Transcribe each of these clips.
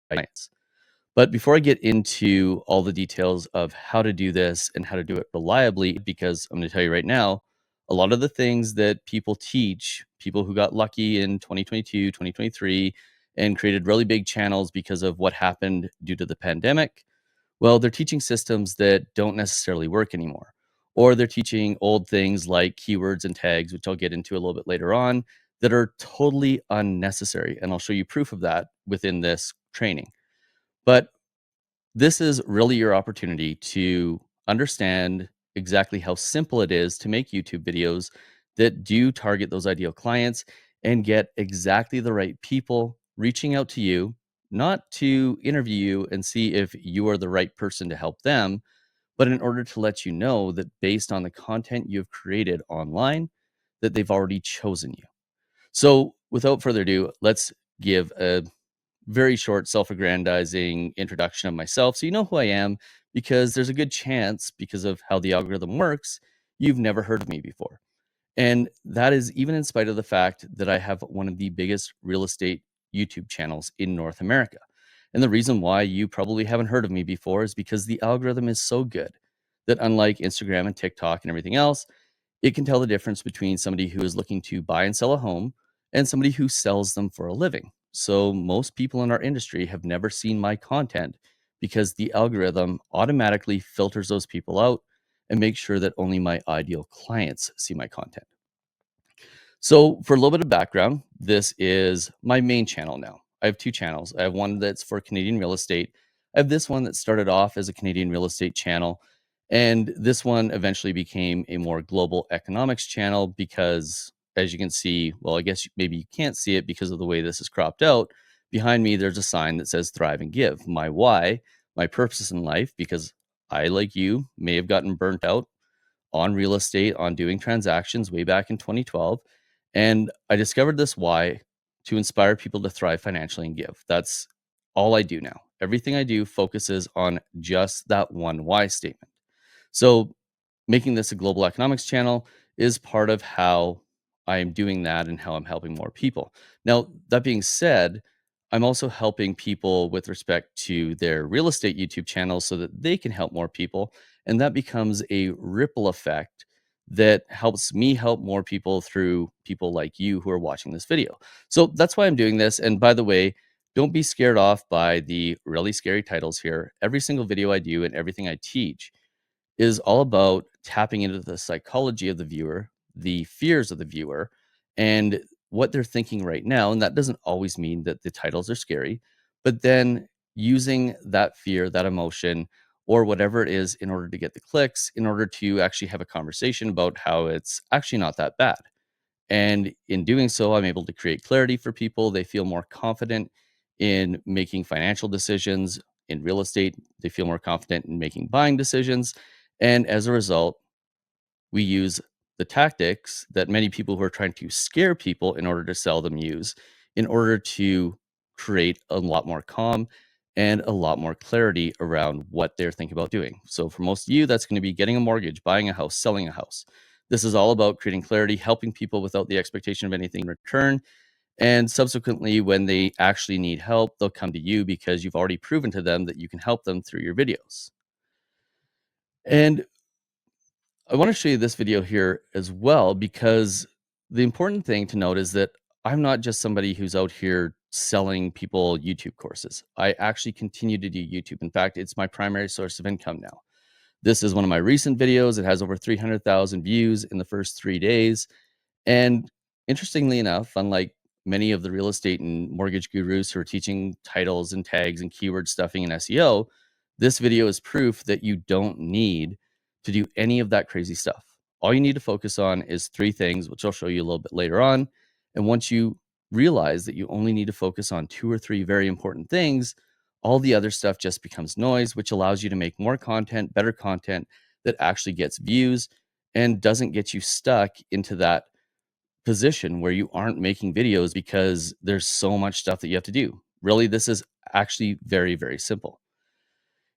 clients. But before I get into all the details of how to do this and how to do it reliably, because I'm going to tell you right now, a lot of the things that people teach, people who got lucky in 2022, 2023, and created really big channels because of what happened due to the pandemic, well, they're teaching systems that don't necessarily work anymore. Or they're teaching old things like keywords and tags, which I'll get into a little bit later on, that are totally unnecessary. And I'll show you proof of that within this training. But this is really your opportunity to understand exactly how simple it is to make YouTube videos that do target those ideal clients and get exactly the right people reaching out to you, not to interview you and see if you are the right person to help them, but in order to let you know that based on the content you've created online, that they've already chosen you. So, without further ado, let's give a very short self-aggrandizing introduction of myself so you know who I am, because there's a good chance, because of how the algorithm works, you've never heard of me before. And that is even in spite of the fact that I have one of the biggest real estate YouTube channels in North America. And the reason why you probably haven't heard of me before is because the algorithm is so good that, unlike Instagram and TikTok and everything else, it can tell the difference between somebody who is looking to buy and sell a home and somebody who sells them for a living. So most people in our industry have never seen my content because the algorithm automatically filters those people out and makes sure that only my ideal clients see my content. So, for a little bit of background, this is my main channel now. I have two channels. I have one that's for Canadian real estate. I have this one that started off as a Canadian real estate channel. And this one eventually became a more global economics channel because, as you can see, well, I guess maybe you can't see it because of the way this is cropped out. Behind me, there's a sign that says Thrive and Give. My why, my purpose in life, because I, like you, may have gotten burnt out on real estate, on doing transactions way back in 2012. And I discovered this why: to inspire people to thrive financially and give. That's all I do now. Everything I do focuses on just that one why statement. So, making this a global economics channel is part of how I am doing that and how I'm helping more people. Now, that being said, I'm also helping people with respect to their real estate YouTube channels so that they can help more people. And that becomes a ripple effect that helps me help more people through people like you who are watching this video. So that's why I'm doing this. And by the way, don't be scared off by the really scary titles here. Every single video I do and everything I teach is all about tapping into the psychology of the viewer, the fears of the viewer, and what they're thinking right now. And that doesn't always mean that the titles are scary, but then using that fear, that emotion, or whatever it is in order to get the clicks, in order to actually have a conversation about how it's actually not that bad. And in doing so, I'm able to create clarity for people. They feel more confident in making financial decisions in real estate. They feel more confident in making buying decisions. And as a result, we use the tactics that many people who are trying to scare people in order to sell them use in order to create a lot more calm and a lot more clarity around what they're thinking about doing. So, for most of you, that's going to be getting a mortgage, buying a house, selling a house. This is all about creating clarity, helping people without the expectation of anything in return. And subsequently, when they actually need help, they'll come to you because you've already proven to them that you can help them through your videos. And I want to show you this video here as well, because the important thing to note is that I'm not just somebody who's out here selling people YouTube courses. I actually continue to do YouTube. In fact, it's my primary source of income now. This is one of my recent videos. It has over 300,000 views in the first 3 days. And interestingly enough, unlike many of the real estate and mortgage gurus who are teaching titles and tags and keyword stuffing and SEO, this video is proof that you don't need to do any of that crazy stuff. All you need to focus on is three things, which I'll show you a little bit later on. And once you realize that you only need to focus on two or three very important things, all the other stuff just becomes noise, which allows you to make more content, better content that actually gets views and doesn't get you stuck into that position where you aren't making videos because there's so much stuff that you have to do. Really, this is actually very, very simple.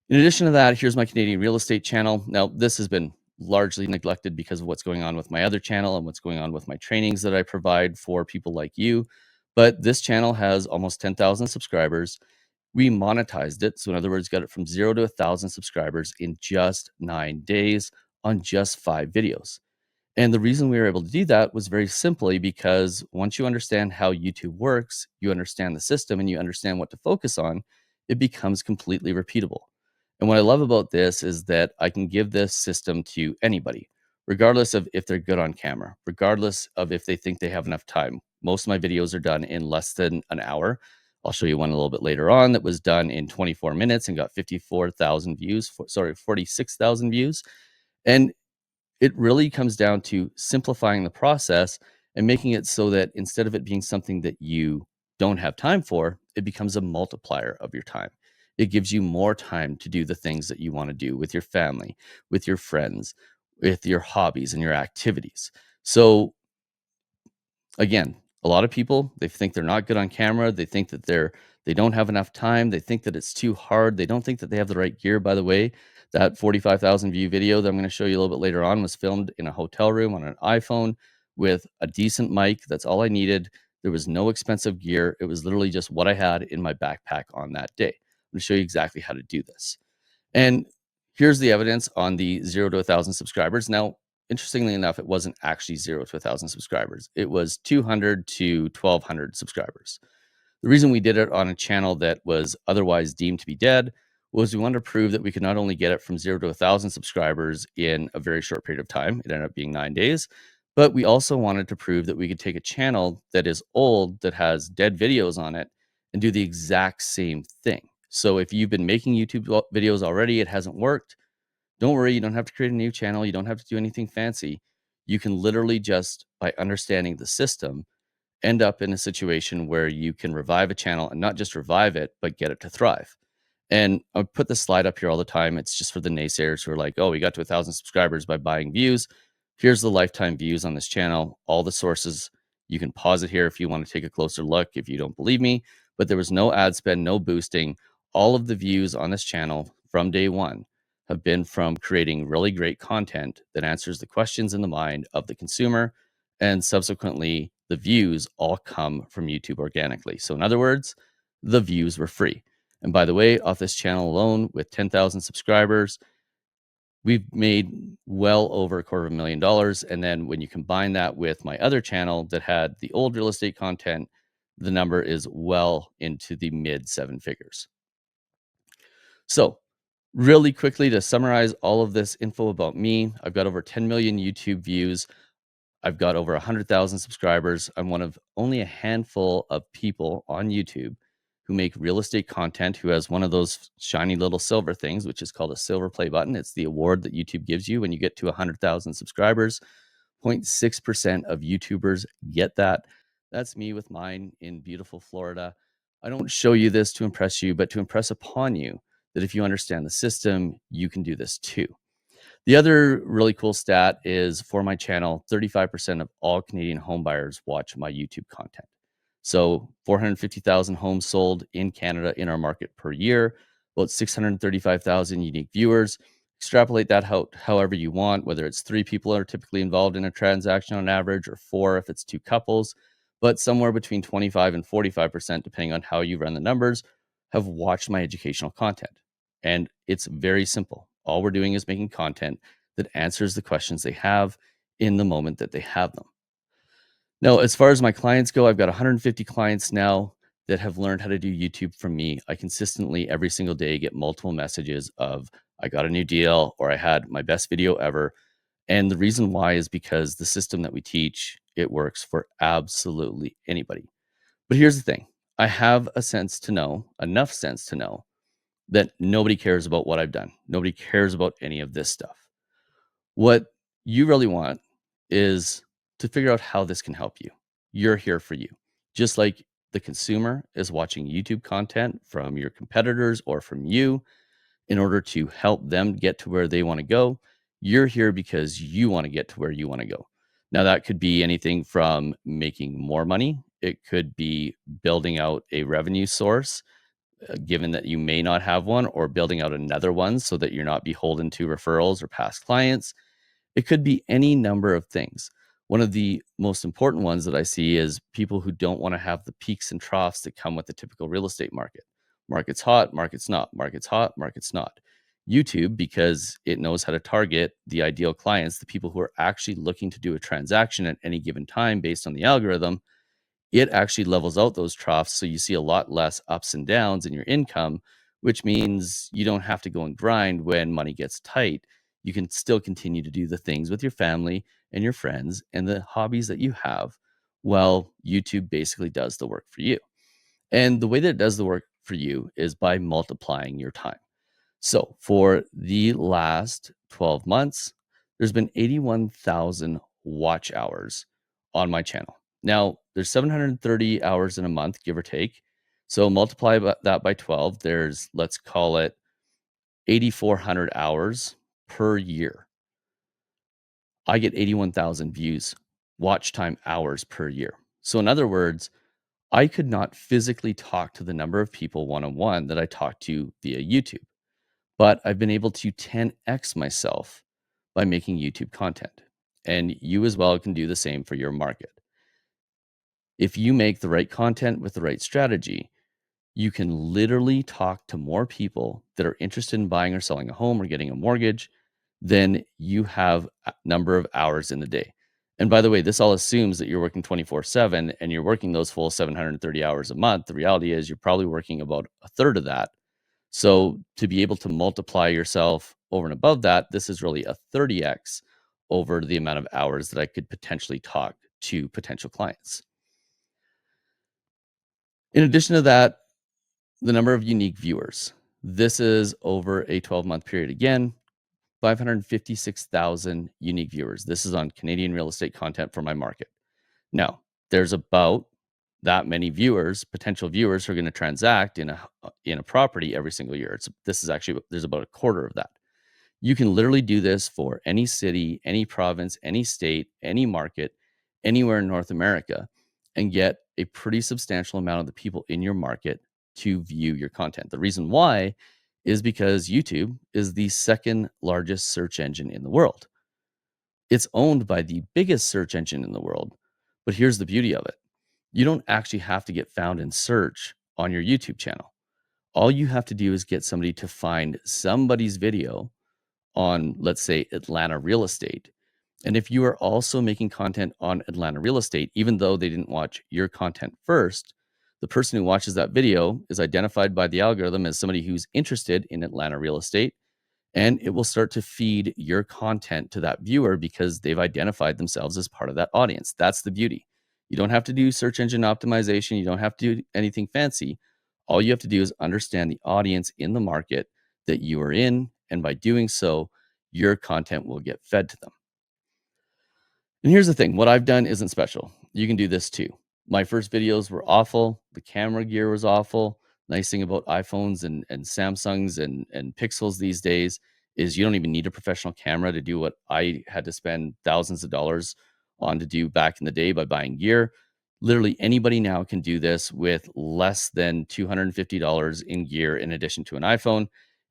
In addition to that, here's my Canadian real estate channel. Now, this has been largely neglected because of what's going on with my other channel and what's going on with my trainings that I provide for people like you. But this channel has almost 10,000 subscribers. We monetized it. So, in other words, got it from 0 to 1,000 subscribers in just 9 days on just 5 videos. And the reason we were able to do that was very simply because once you understand how YouTube works, you understand the system and you understand what to focus on, it becomes completely repeatable. And what I love about this is that I can give this system to anybody, regardless of if they're good on camera, regardless of if they think they have enough time. Most of my videos are done in less than an hour. I'll show you one a little bit later on that was done in 24 minutes and got 54,000 views, 46,000 views. And it really comes down to simplifying the process and making it so that instead of it being something that you don't have time for, it becomes a multiplier of your time. It gives you more time to do the things that you want to do with your family, with your friends, with your hobbies and your activities. So again, a lot of people, they think they're not good on camera. They think that they don't have enough time. They think that it's too hard. They don't think that they have the right gear. By the way, that 45,000 view video that I'm going to show you a little bit later on was filmed in a hotel room on an iPhone with a decent mic. That's all I needed. There was no expensive gear. It was literally just what I had in my backpack on that day. I'm going to show you exactly how to do this. And here's the evidence on the 0 to 1,000 subscribers. Now, interestingly enough, it wasn't actually 0 to 1,000 subscribers. It was 200 to 1,200 subscribers. The reason we did it on a channel that was otherwise deemed to be dead was we wanted to prove that we could not only get it from 0 to 1,000 subscribers in a very short period of time, it ended up being 9 days, but we also wanted to prove that we could take a channel that is old, that has dead videos on it, and do the exact same thing. So if you've been making YouTube videos already, it hasn't worked, don't worry, you don't have to create a new channel, you don't have to do anything fancy. You can literally just, by understanding the system, end up in a situation where you can revive a channel and not just revive it, but get it to thrive. And I put this slide up here all the time. It's just for the naysayers who are like, oh, we got to 1,000 subscribers by buying views. Here's the lifetime views on this channel, all the sources. You can pause it here if you want to take a closer look if you don't believe me. But there was no ad spend, no boosting. All of the views on this channel from day one have been from creating really great content that answers the questions in the mind of the consumer. And subsequently, the views all come from YouTube organically. So, in other words, the views were free. And by the way, off this channel alone, with 10,000 subscribers, we've made well over $250,000. And then when you combine that with my other channel that had the old real estate content, the number is well into the mid seven figures. So, really quickly to summarize all of this info about me, I've got over 10 million YouTube views. I've got over 100,000 subscribers. I'm one of only a handful of people on YouTube who make real estate content, who has one of those shiny little silver things, which is called a silver play button. It's the award that YouTube gives you when you get to 100,000 subscribers. 0.6% of YouTubers get that. That's me with mine in beautiful Florida. I don't show you this to impress you, but to impress upon you that if you understand the system, you can do this too. The other really cool stat is for my channel, 35% of all Canadian home buyers watch my YouTube content. So 450,000 homes sold in Canada in our market per year, about 635,000 unique viewers. Extrapolate that however you want, whether it's 3 people are typically involved in a transaction on average, or 4 if it's 2 couples, but somewhere between 25 and 45%, depending on how you run the numbers, have watched my educational content. And it's very simple. All we're doing is making content that answers the questions they have in the moment that they have them. Now, as far as my clients go, I've got 150 clients now that have learned how to do YouTube from me. I consistently every single day get multiple messages of, I got a new deal, or I had my best video ever. And the reason why is because the system that we teach, it works for absolutely anybody. But here's the thing. I have a sense to know, enough sense to know that nobody cares about what I've done. Nobody cares about any of this stuff. What you really want is to figure out how this can help you. You're here for you. Just like the consumer is watching YouTube content from your competitors or from you in order to help them get to where they want to go, you're here because you want to get to where you want to go. Now, that could be anything from making more money, it could be building out a revenue source, given that you may not have one, or building out another one so that you're not beholden to referrals or past clients. It could be any number of things. One of the most important ones that I see is people who don't want to have the peaks and troughs that come with the typical real estate market. Market's hot, market's not, market's hot, market's not. YouTube, because it knows how to target the ideal clients, the people who are actually looking to do a transaction at any given time based on the algorithm, it actually levels out those troughs. So you see a lot less ups and downs in your income, which means you don't have to go and grind when money gets tight. You can still continue to do the things with your family and your friends and the hobbies that you have. Well, YouTube basically does the work for you. And the way that it does the work for you is by multiplying your time. So for the last 12 months, there's been 81,000 watch hours on my channel. Now, there's 730 hours in a month, give or take. So multiply that by 12, there's, let's call it 8,400 hours per year. I get 81,000 views, watch time hours per year. So in other words, I could not physically talk to the number of people one on one that I talk to via YouTube, but I've been able to 10x myself by making YouTube content. And you as well can do the same for your market. If you make the right content with the right strategy, you can literally talk to more people that are interested in buying or selling a home or getting a mortgage than you have a number of hours in the day. And by the way, this all assumes that you're working 24/7 and you're working those full 730 hours a month. The reality is you're probably working about a third of that. So to be able to multiply yourself over and above that, this is really a 30x over the amount of hours that I could potentially talk to potential clients. In addition to that, the number of unique viewers. This is over a 12-month period. Again, 556,000 unique viewers. This is on Canadian real estate content for my market. Now, there's about that many viewers, potential viewers who are going to transact in a property every single year. This is actually there's about a quarter of that. You can literally do this for any city, any province, any state, any market, anywhere in North America, and get a pretty substantial amount of the people in your market to view your content. The reason why is because YouTube is the second largest search engine in the world. It's owned by the biggest search engine in the world. But here's the beauty of it: you don't actually have to get found in search on your YouTube channel. All you have to do is get somebody to find somebody's video on, let's say, Atlanta real estate. And if you are also making content on Atlanta real estate, even though they didn't watch your content first, the person who watches that video is identified by the algorithm as somebody who's interested in Atlanta real estate. And it will start to feed your content to that viewer because they've identified themselves as part of that audience. That's the beauty. You don't have to do search engine optimization. You don't have to do anything fancy. All you have to do is understand the audience in the market that you are in. And by doing so, your content will get fed to them. And here's the thing: what I've done isn't special. You can do this too. My first videos were awful. The camera gear was awful. Nice thing about iPhones and Samsungs and Pixels these days is you don't even need a professional camera to do what I had to spend thousands of dollars on to do back in the day by buying gear. Literally anybody now can do this with less than $250 in gear in addition to an iPhone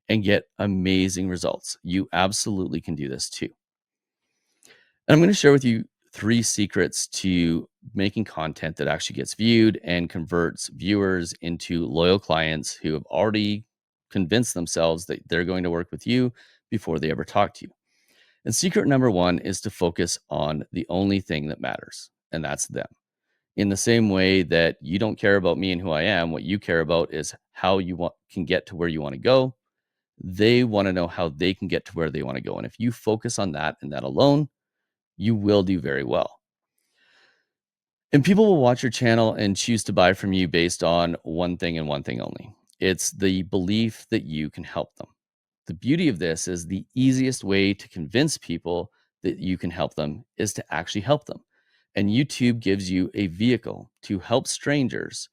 and get amazing results. You absolutely can do this too. And I'm going to share with you three secrets to making content that actually gets viewed and converts viewers into loyal clients who have already convinced themselves that they're going to work with you before they ever talk to you. And secret number one is to focus on the only thing that matters, and that's them. In the same way that you don't care about me and who I am, what you care about is how can get to where you want to go. They want to know how they can get to where they want to go. And if you focus on that and that alone, you will do very well. And people will watch your channel and choose to buy from you based on one thing and one thing only. It's the belief that you can help them. The beauty of this is the easiest way to convince people that you can help them is to actually help them. And YouTube gives you a vehicle to help strangers.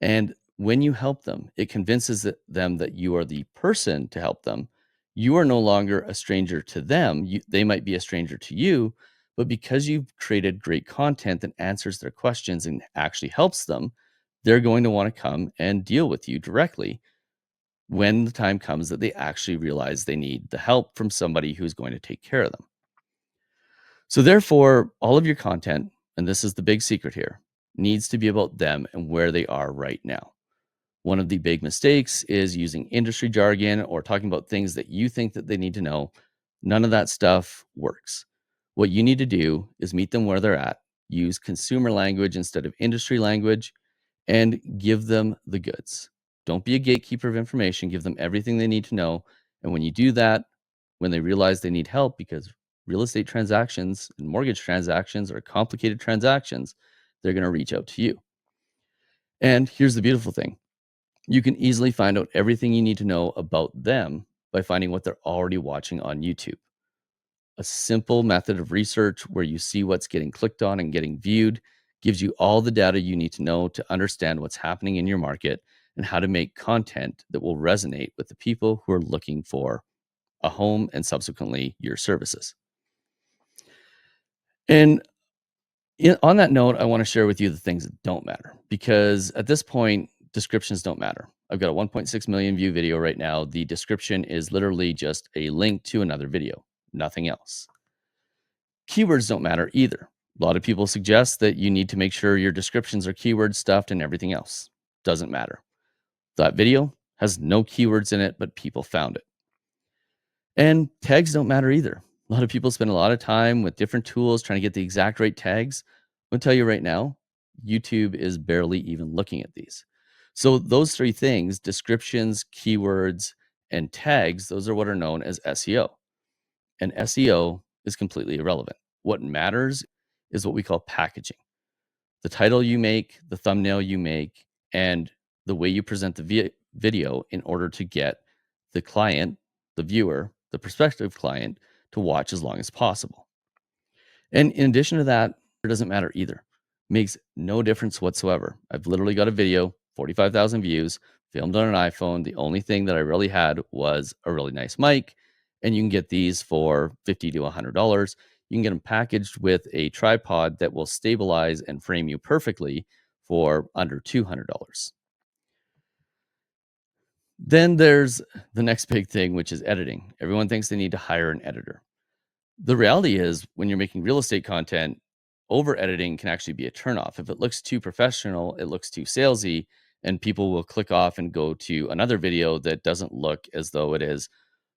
And when you help them, it convinces them that you are the person to help them. You are no longer a stranger to them. They might be a stranger to you, but because you've created great content that answers their questions and actually helps them, they're going to want to come and deal with you directly when the time comes that they actually realize they need the help from somebody who's going to take care of them. So, therefore, all of your content, and this is the big secret here, needs to be about them and where they are right now. One of the big mistakes is using industry jargon or talking about things that you think that they need to know. None of that stuff works. What you need to do is meet them where they're at, use consumer language instead of industry language, and give them the goods. Don't be a gatekeeper of information, give them everything they need to know. And when you do that, when they realize they need help, because real estate transactions and mortgage transactions are complicated transactions, they're going to reach out to you. And here's the beautiful thing, you can easily find out everything you need to know about them by finding what they're already watching on YouTube. A simple method of research where you see what's getting clicked on and getting viewed gives you all the data you need to know to understand what's happening in your market and how to make content that will resonate with the people who are looking for a home and subsequently your services. And on that note, I want to share with you the things that don't matter because at this point, descriptions don't matter. I've got a 1.6 million view video right now. The description is literally just a link to another video, nothing else. Keywords don't matter either. A lot of people suggest that you need to make sure your descriptions are keyword stuffed and everything else. Doesn't matter. That video has no keywords in it, but people found it. And tags don't matter either. A lot of people spend a lot of time with different tools trying to get the exact right tags. I'm going to tell you right now, YouTube is barely even looking at these. So, those three things, descriptions, keywords, and tags, those are what are known as SEO. And SEO is completely irrelevant. What matters is what we call packaging, the title you make, the thumbnail you make, and the way you present the video in order to get the client, the viewer, the prospective client to watch as long as possible. And in addition to that, it doesn't matter either. Makes no difference whatsoever. I've literally got a video, 45,000 views, filmed on an iPhone. The only thing that I really had was a really nice mic, and you can get these for $50 to $100. You can get them packaged with a tripod that will stabilize and frame you perfectly for under $200. Then there's the next big thing, which is editing. Everyone thinks they need to hire an editor. The reality is, when you're making real estate content, over editing can actually be a turnoff. If it looks too professional, it looks too salesy, and people will click off and go to another video that doesn't look as though it is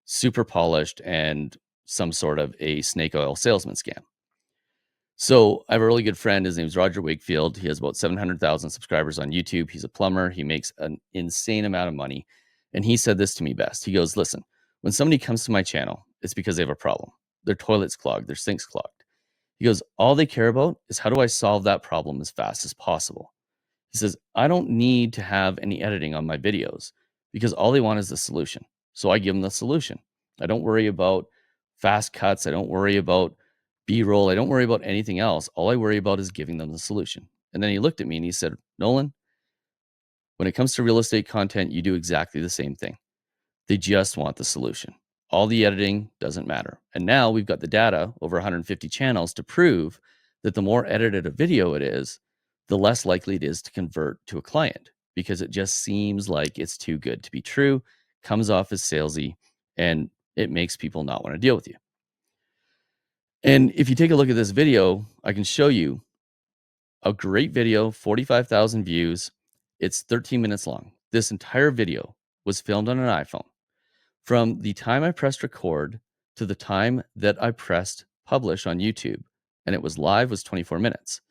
super polished and some sort of a snake oil salesman scam. So I have a really good friend. His name's Roger Wakefield. He has about 700,000 subscribers on YouTube. He's a plumber. He makes an insane amount of money. And he said this to me best. He goes, listen, when somebody comes to my channel, it's because they have a problem. Their toilet's clogged, their sink's clogged. He goes, all they care about is how do I solve that problem as fast as possible? He says, I don't need to have any editing on my videos because all they want is the solution. So I give them the solution. I don't worry about fast cuts. I don't worry about B-roll. I don't worry about anything else. All I worry about is giving them the solution. And then he looked at me and he said, Nolan, when it comes to real estate content, you do exactly the same thing. They just want the solution. All the editing doesn't matter. And now we've got the data, over 150 channels, to prove that the more edited a video it is, the less likely it is to convert to a client because it just seems like it's too good to be true, comes off as salesy, and it makes people not want to deal with you. And if you take a look at this video, I can show you a great video, 45,000 views. It's 13 minutes long. This entire video was filmed on an iPhone. From the time I pressed record to the time that I pressed publish on YouTube and it was live was 24 minutes.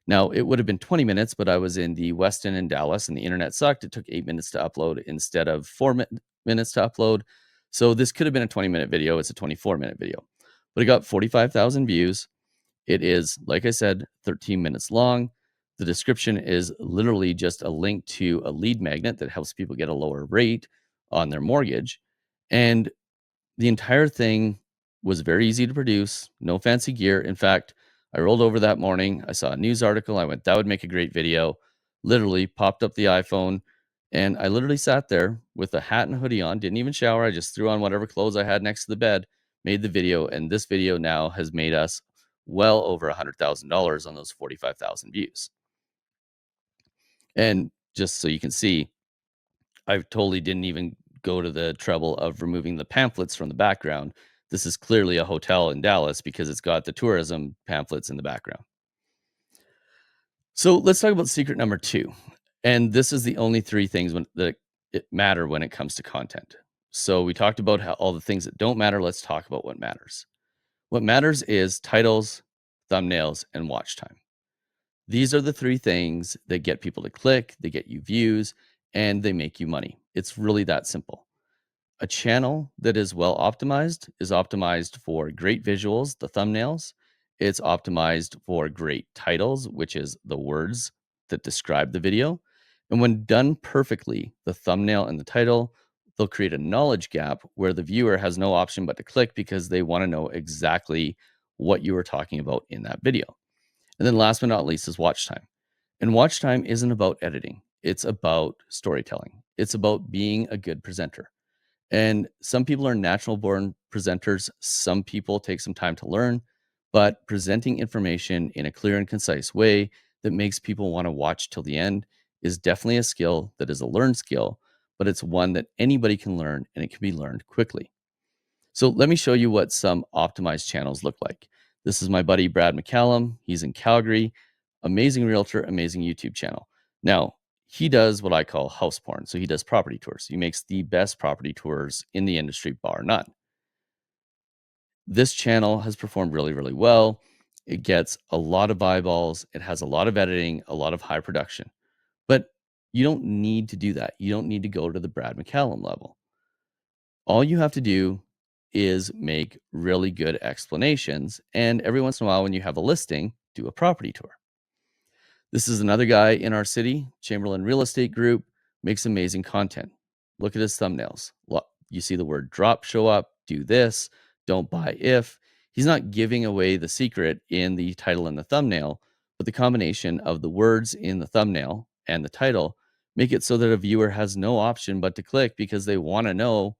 Now, it would have been 20 minutes, but I was in the Westin in Dallas and the internet sucked. It took 8 minutes to upload instead of 4 minutes to upload. So this could have been a 20-minute video. It's a 24-minute video. But it got 45,000 views. It is, like I said, 13 minutes long. The description is literally just a link to a lead magnet that helps people get a lower rate on their mortgage. And the entire thing was very easy to produce, no fancy gear. In fact, I rolled over that morning. I saw a news article. I went, that would make a great video. Literally popped up the iPhone. And I literally sat there with a hat and a hoodie on, didn't even shower. I just threw on whatever clothes I had next to the bed, made the video. And this video now has made us well over $100,000 on those 45,000 views. And just so you can see, I totally didn't even go to the trouble of removing the pamphlets from the background. This is clearly a hotel in Dallas because it's got the tourism pamphlets in the background. So let's talk about secret number 2. And this is the only 3 things that it matter when it comes to content. So we talked about how all the things that don't matter, let's talk about what matters. What matters is titles, thumbnails, and watch time. These are the 3 things that get people to click, they get you views, and they make you money. It's really that simple. A channel that is well optimized is optimized for great visuals, the thumbnails. It's optimized for great titles, which is the words that describe the video. And when done perfectly, the thumbnail and the title, they'll create a knowledge gap where the viewer has no option but to click because they want to know exactly what you were talking about in that video. And then last but not least is watch time. And watch time isn't about editing, it's about storytelling, it's about being a good presenter. And some people are natural born presenters. Some people take some time to learn, but presenting information in a clear and concise way that makes people want to watch till the end is definitely a skill that is a learned skill, but it's one that anybody can learn and it can be learned quickly. So let me show you what some optimized channels look like. This is my buddy Brad McCallum. He's in Calgary. Amazing realtor, amazing YouTube channel. Now, he does what I call house porn. So he does property tours. He makes the best property tours in the industry, bar none. This channel has performed really, really well. It gets a lot of eyeballs. It has a lot of editing, a lot of high production. But you don't need to do that. You don't need to go to the Brad McCallum level. All you have to do is make really good explanations. And every once in a while, when you have a listing, do a property tour. This is another guy in our city, Chamberlain Real Estate Group, makes amazing content. Look at his thumbnails. You see the word drop show up, do this, don't buy if. He's not giving away the secret in the title and the thumbnail, but the combination of the words in the thumbnail and the title make it so that a viewer has no option but to click because they want to know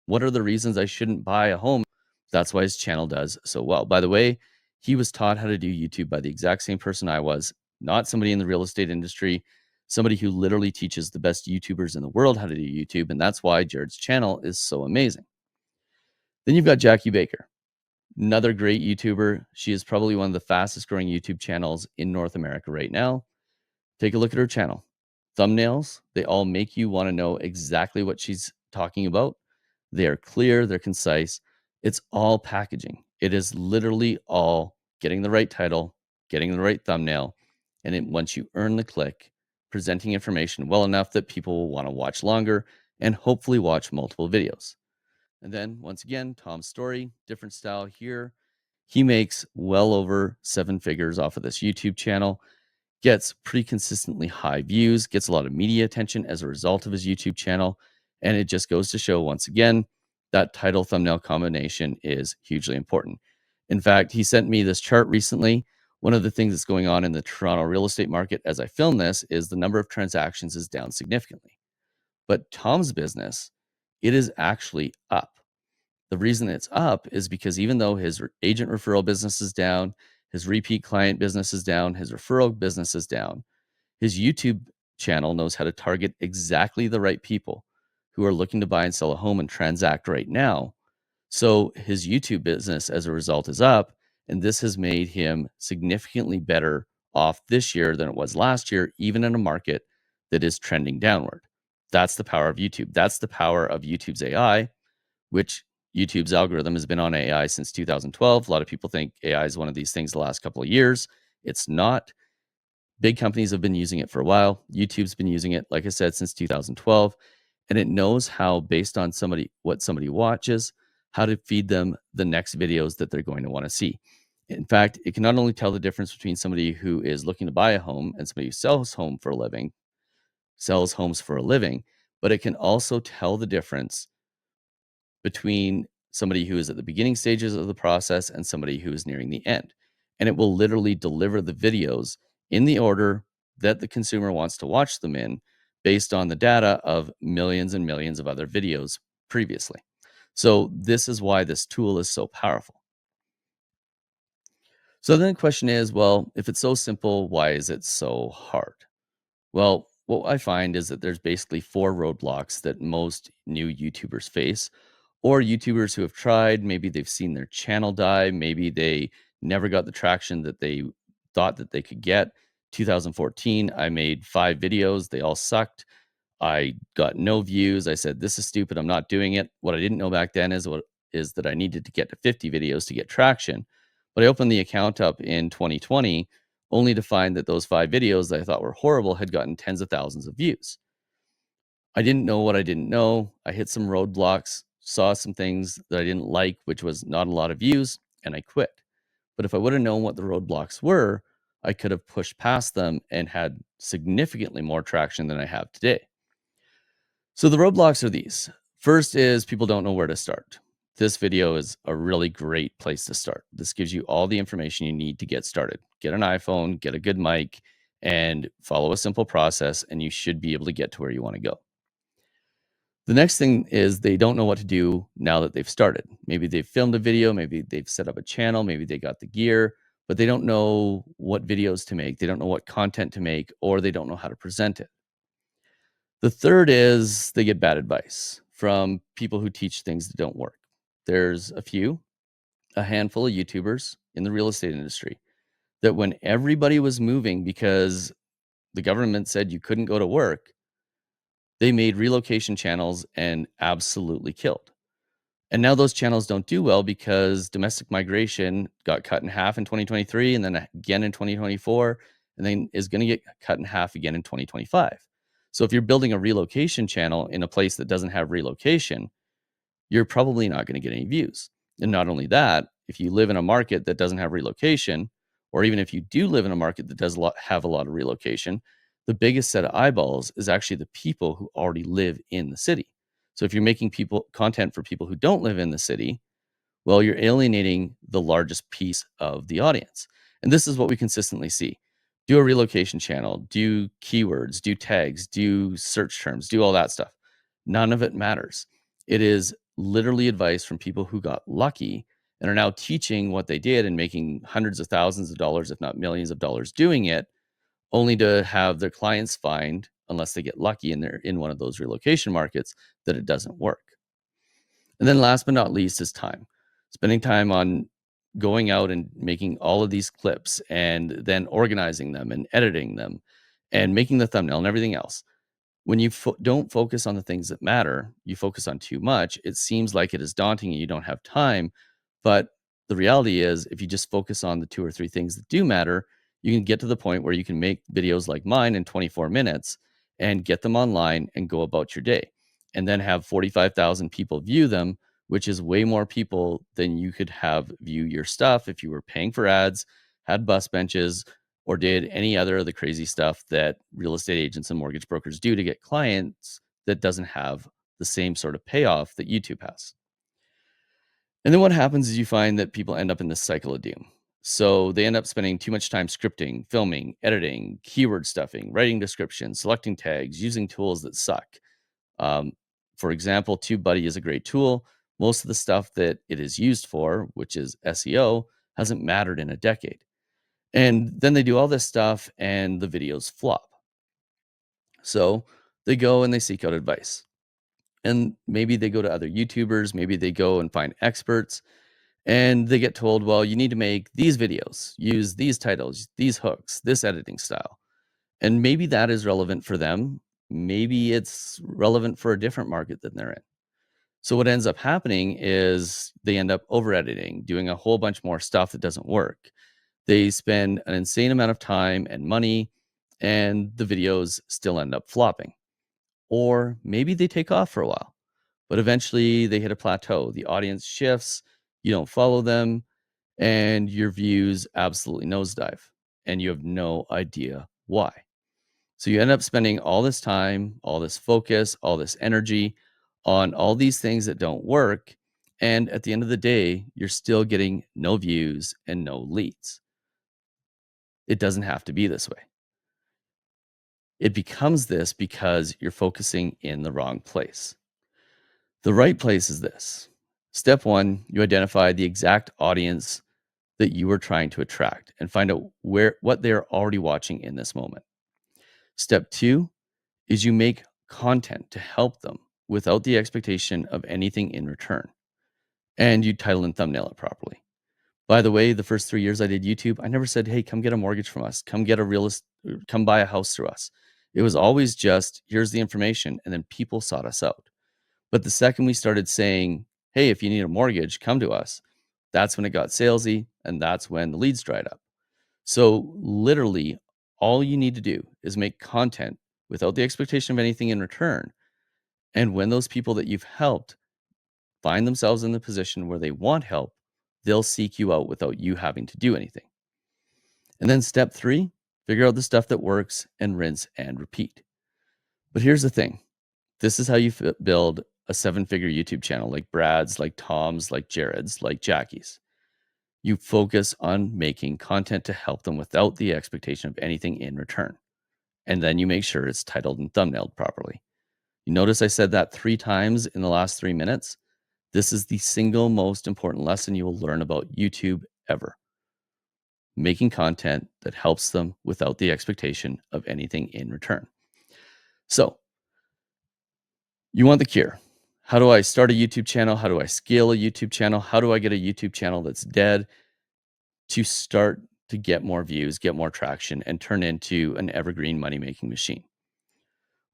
what are the reasons I shouldn't buy a home. That's why his channel does so well. By the way, he was taught how to do YouTube by the exact same person I was, not somebody in the real estate industry, somebody who literally teaches the best YouTubers in the world how to do YouTube. And that's why Jared's channel is so amazing. Then you've got Jackie Baker, another great YouTuber. She is probably one of the fastest growing YouTube channels in North America right now. Take a look at her channel. Thumbnails, they all make you want to know exactly what she's talking about. They are clear, they're concise. It's all packaging. It is literally all getting the right title, getting the right thumbnail, and once you earn the click, presenting information well enough that people will want to watch longer and hopefully watch multiple videos. And then once again, Tom's story, different style here. He makes well over 7 figures off of this YouTube channel, gets pretty consistently high views, gets a lot of media attention as a result of his YouTube channel. And it just goes to show once again that title thumbnail combination is hugely important. In fact, he sent me this chart recently. One of the things that's going on in the Toronto real estate market as I film this is the number of transactions is down significantly. But Tom's business, it is actually up. The reason it's up is because even though his agent referral business is down, his repeat client business is down, his referral business is down, his YouTube channel knows how to target exactly the right people who are looking to buy and sell a home and transact right now. So his YouTube business as a result is up, and this has made him significantly better off this year than it was last year, even in a market that is trending downward. That's the power of YouTube. That's the power of YouTube's AI, which YouTube's algorithm has been on AI since 2012. A lot of people think AI is one of these things the last couple of years. It's not. Big companies have been using it for a while. YouTube's been using it, like I said, since 2012. And it knows how, based on what somebody watches, how to feed them the next videos that they're going to want to see. In fact, it can not only tell the difference between somebody who is looking to buy a home and somebody who sells homes for a living, but it can also tell the difference between somebody who is at the beginning stages of the process and somebody who is nearing the end. And it will literally deliver the videos in the order that the consumer wants to watch them in based on the data of millions and millions of other videos previously. So, this is why this tool is so powerful. So, then the question is, well, if it's so simple, why is it so hard? Well, what I find is that there's basically 4 roadblocks that most new YouTubers face, or YouTubers who have tried. Maybe they've seen their channel die. Maybe they never got the traction that they thought that they could get 2014, I made 5 videos. They all sucked. I got no views. I said, "This is stupid. I'm not doing it." What I didn't know back then is that I needed to get to 50 videos to get traction. But I opened the account up in 2020 only to find that those 5 videos that I thought were horrible had gotten tens of thousands of views. I didn't know what I didn't know. I hit some roadblocks, saw some things that I didn't like, which was not a lot of views, and I quit. But if I would have known what the roadblocks were, I could have pushed past them and had significantly more traction than I have today. So the roadblocks are these. First is people don't know where to start. This video is a really great place to start. This gives you all the information you need to get started. Get an iPhone, get a good mic, and follow a simple process, and you should be able to get to where you want to go. The next thing is they don't know what to do now that they've started. Maybe they've filmed a video, maybe they've set up a channel, maybe they got the gear, but they don't know what videos to make. They don't know what content to make, or they don't know how to present it. The third is they get bad advice from people who teach things that don't work. There's a handful of YouTubers in the real estate industry that when everybody was moving because the government said you couldn't go to work, they made relocation channels and absolutely killed. And now those channels don't do well because domestic migration got cut in half in 2023 and then again in 2024 and then is going to get cut in half again in 2025. So if you're building a relocation channel in a place that doesn't have relocation, you're probably not going to get any views. And not only that, if you live in a market that doesn't have relocation, or even if you do live in a market that does have a lot of relocation, the biggest set of eyeballs is actually the people who already live in the city. So if you're making people content for people who don't live in the city, well, you're alienating the largest piece of the audience. And this is what we consistently see. Do a relocation channel, do keywords, do tags, do search terms, do all that stuff. None of it matters. It is literally advice from people who got lucky and are now teaching what they did and making hundreds of thousands of dollars, if not millions of dollars doing it, only to have their clients find, unless they get lucky and they're in one of those relocation markets, that it doesn't work. And then last but not least is time. Spending time on going out and making all of these clips and then organizing them and editing them and making the thumbnail and everything else. When you don't focus on the things that matter, you focus on too much. It seems like it is daunting and you don't have time. But the reality is, if you just focus on the 2 or 3 things that do matter, you can get to the point where you can make videos like mine in 24 minutes and get them online and go about your day. And then have 45,000 people view them, which is way more people than you could have view your stuff if you were paying for ads, had bus benches, or did any other of the crazy stuff that real estate agents and mortgage brokers do to get clients that doesn't have the same sort of payoff that YouTube has. And then what happens is you find that people end up in this cycle of doom. So they end up spending too much time scripting, filming, editing, keyword stuffing, writing descriptions, selecting tags, using tools that suck. Um, for example, TubeBuddy is a great tool. Most of the stuff that it is used for, which is SEO, hasn't mattered in a decade. And then they do all this stuff and the videos flop. So they go and they seek out advice. And maybe they go to other YouTubers, maybe they go and find experts, and they get told, well, you need to make these videos, use these titles, these hooks, this editing style. And maybe that is relevant for them. Maybe it's relevant for a different market than they're in. So what ends up happening is they end up over editing, doing a whole bunch more stuff that doesn't work. They spend an insane amount of time and money, and the videos still end up flopping. Or maybe they take off for a while, but eventually they hit a plateau. The audience shifts, you don't follow them, and your views absolutely nosedive, and you have no idea why. So you end up spending all this time, all this focus, all this energy on all these things that don't work. And at the end of the day, you're still getting no views and no leads. It doesn't have to be this way. It becomes this because you're focusing in the wrong place. The right place is this. Step one, you identify the exact audience that you are trying to attract and find out what they're already watching in this moment. Step two is you make content to help them without the expectation of anything in return. And you title and thumbnail it properly. By the way, the first 3 years I did YouTube, I never said, "Hey, come get a mortgage from us. Come buy a house through us." It was always just, "Here's the information," and then people sought us out. But the second we started saying, "Hey, if you need a mortgage, come to us," that's when it got salesy, and that's when the leads dried up. So, literally, all you need to do is make content without the expectation of anything in return, and when those people that you've helped find themselves in the position where they want help, they'll seek you out without you having to do anything. And then step 3, figure out the stuff that works and rinse and repeat. But here's the thing. This is how you build a 7-figure YouTube channel like Brad's, like Tom's, like Jared's, like Jackie's. You focus on making content to help them without the expectation of anything in return. And then you make sure it's titled and thumbnailed properly. You notice I said that 3 times in the last 3 minutes? This is the single most important lesson you will learn about YouTube ever. Making content that helps them without the expectation of anything in return. So, you want the cure. How do I start a YouTube channel? How do I scale a YouTube channel? How do I get a YouTube channel that's dead to start to get more views, get more traction, and turn into an evergreen money making machine?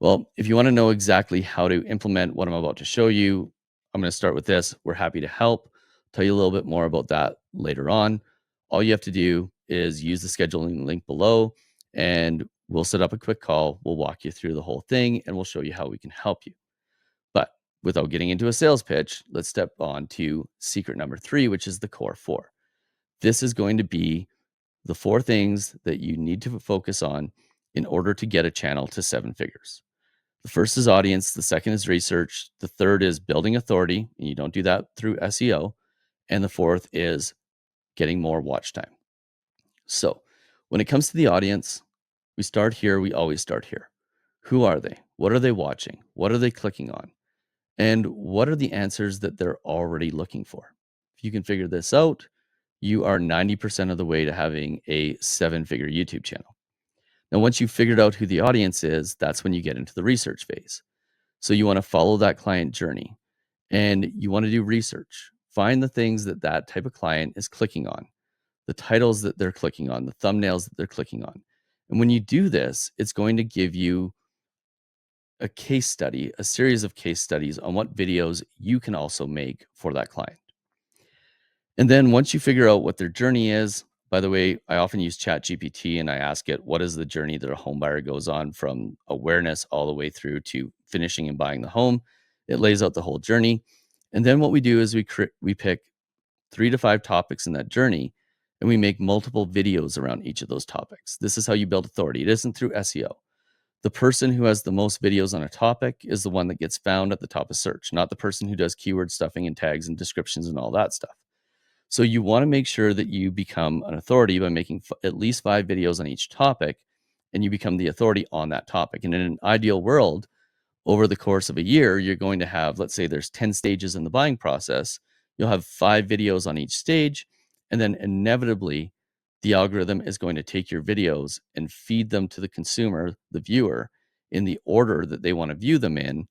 Well, if you want to know exactly how to implement what I'm about to show you, I'm going to start with this. We're happy to help. Tell you a little bit more about that later on. All you have to do is use the scheduling link below and we'll set up a quick call. We'll walk you through the whole thing and we'll show you how we can help you. But without getting into a sales pitch, let's step on to secret number 3, which is the core 4. This is going to be the 4 things that you need to focus on in order to get a channel to 7 figures. The first is audience. The second is research. The third is building authority. And you don't do that through SEO. And the fourth is getting more watch time. So when it comes to the audience, we start here. We always start here. Who are they? What are they watching? What are they clicking on? And what are the answers that they're already looking for? If you can figure this out, you are 90% of the way to having a 7-figure YouTube channel. Now, once you've figured out who the audience is, that's when you get into the research phase. So you want to follow that client journey and you want to do research. Find the things that that type of client is clicking on, the titles that they're clicking on, the thumbnails that they're clicking on. And when you do this, it's going to give you a case study, a series of case studies on what videos you can also make for that client. And then once you figure out what their journey is, by the way, I often use ChatGPT and I ask it, what is the journey that a home buyer goes on from awareness all the way through to finishing and buying the home? It lays out the whole journey. And then what we do is we pick 3 to 5 topics in that journey and we make multiple videos around each of those topics. This is how you build authority. It isn't through SEO. The person who has the most videos on a topic is the one that gets found at the top of search, not the person who does keyword stuffing and tags and descriptions and all that stuff. So you want to make sure that you become an authority by making at least 5 videos on each topic and you become the authority on that topic. And in an ideal world, over the course of a year, you're going to have, let's say there's 10 stages in the buying process. You'll have 5 videos on each stage. And then inevitably, the algorithm is going to take your videos and feed them to the consumer, the viewer, in the order that they want to view them in.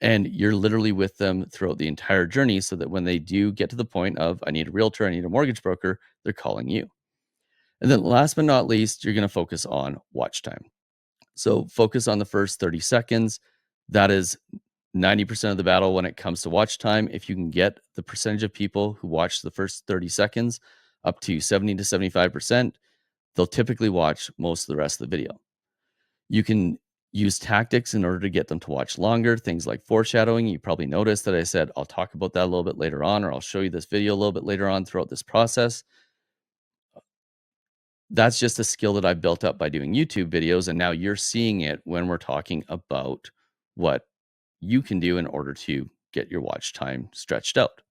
And you're literally with them throughout the entire journey so that when they do get to the point of, I need a realtor, I need a mortgage broker, they're calling you. And then last but not least, you're going to focus on watch time. So focus on the first 30 seconds. That is 90% of the battle when it comes to watch time. If you can get the percentage of people who watch the first 30 seconds up to 70 to 75%, they'll typically watch most of the rest of the video. You can use tactics in order to get them to watch longer, things like foreshadowing. You probably noticed that I said, I'll talk about that a little bit later on, or I'll show you this video a little bit later on throughout this process. That's just a skill that I've built up by doing YouTube videos. And now you're seeing it when we're talking about what you can do in order to get your watch time stretched out.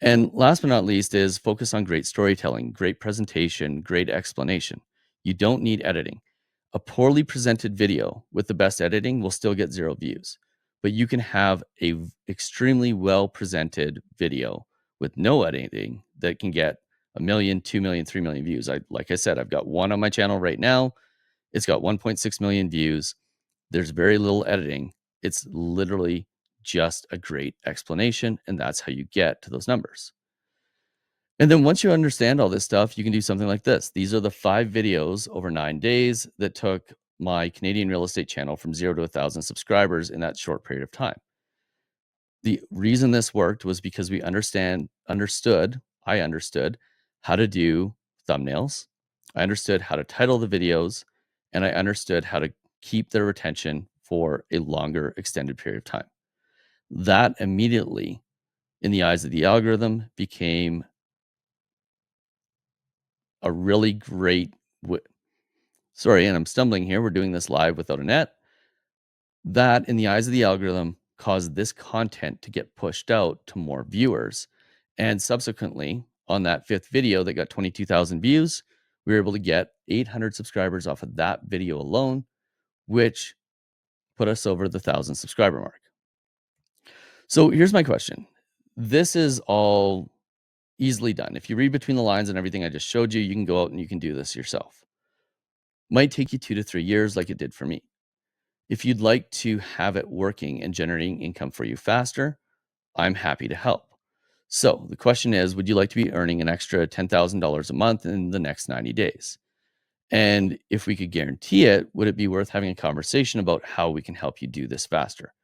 And last but not least is focus on great storytelling, great presentation, great explanation. You don't need editing. A poorly presented video with the best editing will still get 0 views, but you can have a extremely well presented video with no editing that can get 1 million, 2 million, 3 million views. Like I said, I've got one on my channel right now. It's got 1.6 million views. There's very little editing. It's literally just a great explanation, and that's how you get to those numbers. And then once you understand all this stuff, you can do something like this. These are the 5 videos over 9 days that took my Canadian real estate channel from 0 to 1,000 subscribers in that short period of time. The reason this worked was because I understood how to do thumbnails. I understood how to title the videos, and I understood how to keep their retention for a longer extended period of time. That immediately, in the eyes of the algorithm, became a really great w sorry, and I'm stumbling here, we're doing this live without a net. That, in the eyes of the algorithm, caused this content to get pushed out to more viewers. And subsequently, on that 5th video that got 22,000 views, we were able to get 800 subscribers off of that video alone, which put us over the 1,000 subscriber mark. So here's my question. This is all easily done. If you read between the lines and everything I just showed you, you can go out and you can do this yourself. Might take you 2 to 3 years like it did for me. If you'd like to have it working and generating income for you faster, I'm happy to help. So the question is, would you like to be earning an extra $10,000 a month in the next 90 days? And if we could guarantee it, would it be worth having a conversation about how we can help you do this faster?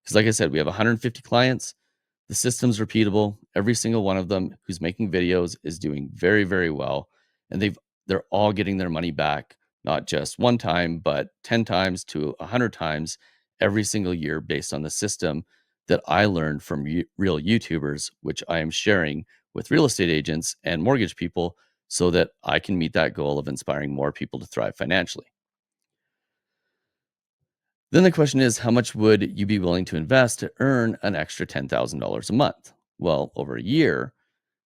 Because, like I said, we have 150 clients. The system's repeatable. Every single one of them who's making videos is doing very, very well. And they're all getting their money back, not just one time, but 10 times to 100 times every single year based on the system that I learned from real YouTubers, which I am sharing with real estate agents and mortgage people so that I can meet that goal of inspiring more people to thrive financially. Then the question is, how much would you be willing to invest to earn an extra $10,000 a month? Well, over a year,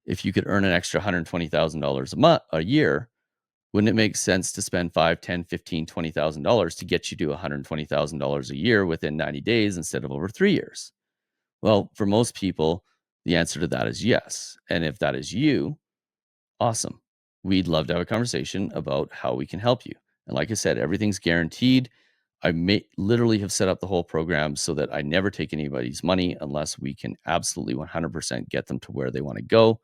if you could earn an extra $120,000 a year, wouldn't it make sense to spend 5, 10, 15, $20,000 to get you to $120,000 a year within 90 days instead of over 3 years? Well, for most people, the answer to that is yes. And if that is you, awesome. We'd love to have a conversation about how we can help you. And like I said, everything's guaranteed. Literally have set up the whole program so that I never take anybody's money unless we can absolutely 100% get them to where they want to go.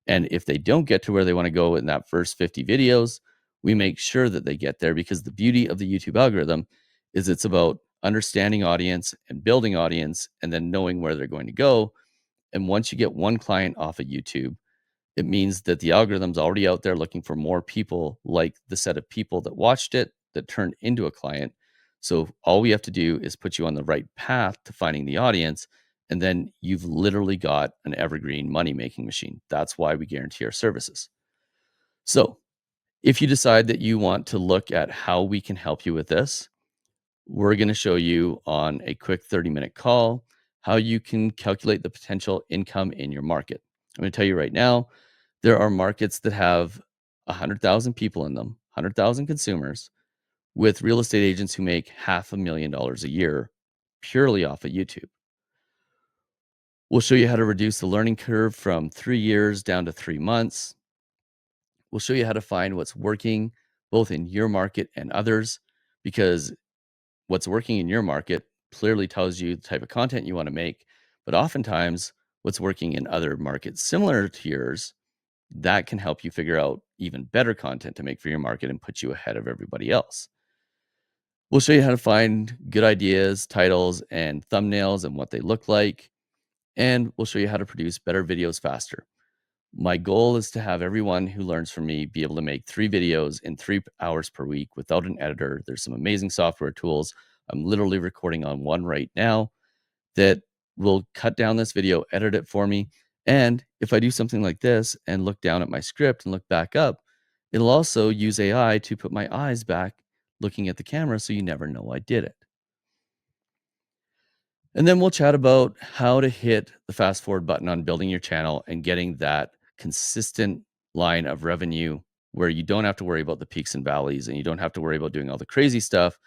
And if they don't get to where they want to go in that first 50 videos, we make sure that they get there, because the beauty of the YouTube algorithm is it's about understanding audience and building audience and then knowing where they're going to go. And once you get one client off of YouTube, it means that the algorithm's already out there looking for more people like the set of people that watched it that turned into a client. So all we have to do is put you on the right path to finding the audience, and then you've literally got an evergreen money making machine. That's why we guarantee our services. So if you decide that you want to look at how we can help you with this, we're going to show you on a quick 30-minute call how you can calculate the potential income in your market. I'm going to tell you right now, there are markets that have 100,000 people in them, 100,000 consumers, with real estate agents who make $500,000 a year purely off of YouTube. We'll show you how to reduce the learning curve from 3 years down to 3 months. We'll show you how to find what's working both in your market and others, because what's working in your market clearly tells you the type of content you want to make. But oftentimes, what's working in other markets similar to yours, that can help you figure out even better content to make for your market and put you ahead of everybody else. We'll show you how to find good ideas, titles, and thumbnails and what they look like. And we'll show you how to produce better videos faster. My goal is to have everyone who learns from me be able to make 3 videos in 3 hours per week without an editor. There's some amazing software tools. I'm literally recording on one right now that will cut down this video, edit it for me. And if I do something like this and look down at my script and look back up, it'll also use AI to put my eyes back looking at the camera so you never know I did it. And then we'll chat about how to hit the fast forward button on building your channel and getting that consistent line of revenue where you don't have to worry about the peaks and valleys, and you don't have to worry about doing all the crazy stuff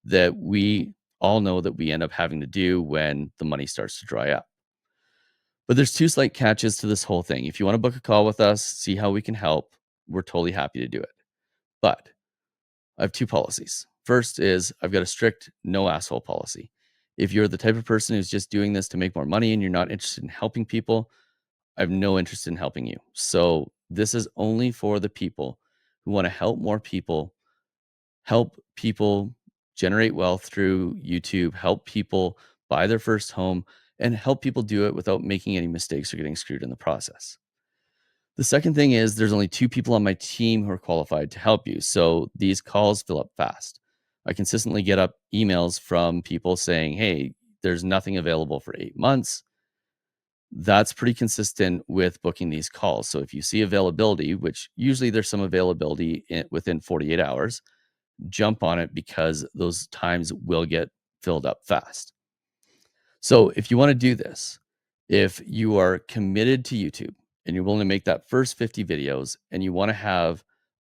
that we all know that we end up having to do when the money starts to dry up. But there's 2 slight catches to this whole thing. If you want to book a call with us, see how we can help, we're totally happy to do it. But I have 2 policies. First is I've got a strict no asshole policy. If you're the type of person who's just doing this to make more money and you're not interested in helping people, I have no interest in helping you. So This is only for the people who want to help people generate wealth through YouTube, help people buy their first home, and help people do it without making any mistakes or getting screwed in the process. The second thing is there's only 2 people on my team who are qualified to help you, so these calls fill up fast. I consistently get up emails from people saying, "Hey, there's nothing available for 8 months." That's pretty consistent with booking these calls. So if you see availability, which usually there's some availability within 48 hours, jump on it because those times will get filled up fast. So if you want to do this, if you are committed to YouTube and you're willing to make that first 50 videos and you want to have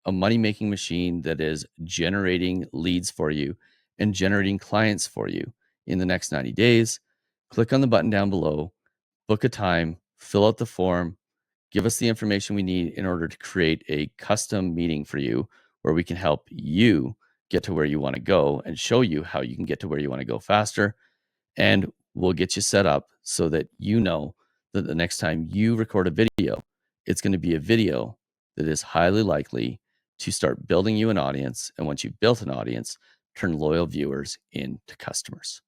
a money making machine that is generating leads for you and generating clients for you in the next 90 days, click on the button down below, book a time, fill out the form, give us the information we need in order to create a custom meeting for you where we can help you get to where you want to go and show you how you can get to where you want to go faster. And we'll get you set up so that you know that the next time you record a video, it's going to be a video that is highly likely to start building you an audience. And once you've built an audience, turn loyal viewers into customers.